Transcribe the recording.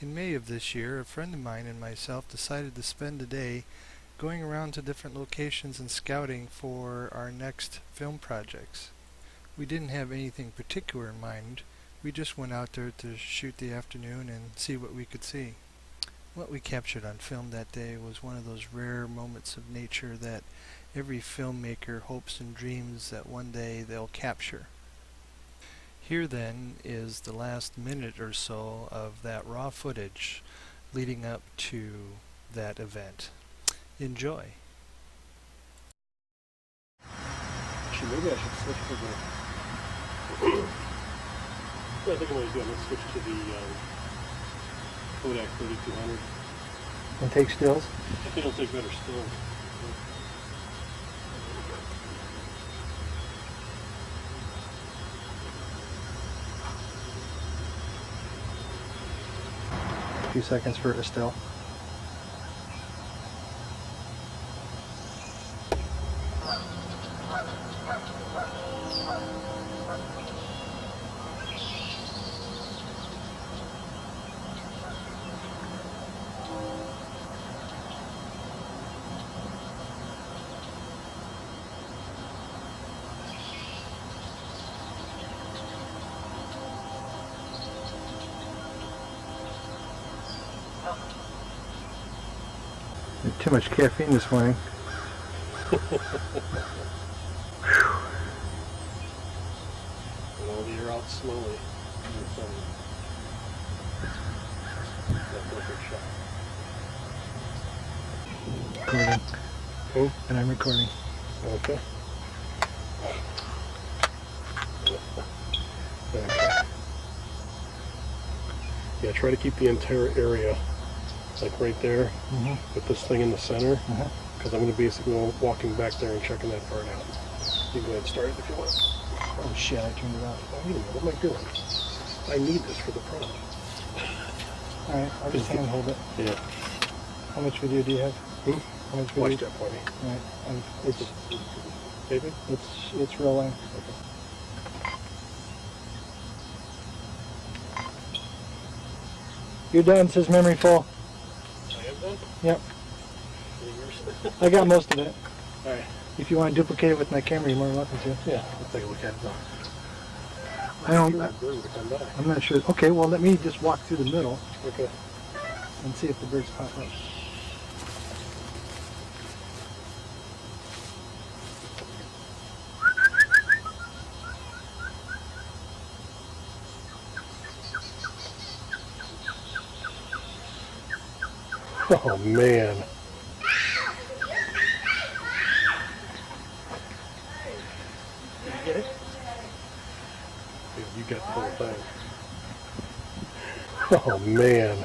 In May of this year, a friend of mine and myself decided to spend a day going around to different locations and scouting for our next film projects. We didn't have anything particular in mind. We just went out there to shoot the afternoon and see what we could see. What we captured on film that day was one of those rare moments of nature that every filmmaker hopes and dreams that one day they'll capture. Here then is the last minute or so of that raw footage leading up to that event. Enjoy. Actually, maybe I should switch to the. I think I'm going to do. I'm going to switch to the Kodak 3200. And take stills? I think it'll take better stills. A few seconds for it to still. Too much caffeine this morning. Well, you're out slowly. That perfect shot. Recording. Oh, And I'm recording. okay. Okay. Yeah, try to keep the entire area, like right there, Mm-hmm. with this thing in the center, Uh-huh. because I'm going to basically go walking back there and checking that part out. You can go ahead and start it if you want. Oh shit, I turned it off. Oh, wait a minute, what am I doing? I need this for the pro. Alright, I'll just hand hold it. Yeah. How much video do you have? Hmm? How much video? Watch that for me. Alright, David? it's rolling. Okay. You're done, says memory full. I am done? Yep. Yours? I got most of it. Alright. If you want to duplicate it with my camera, you're more than welcome to. Yeah, let's take a look at it now. I don't, Sure, bird would come by. I'm not sure. Okay, well let me just walk through the middle Okay. and see if the birds pop up. Oh man. Did you get it? Dude, you got the whole thing. Oh man.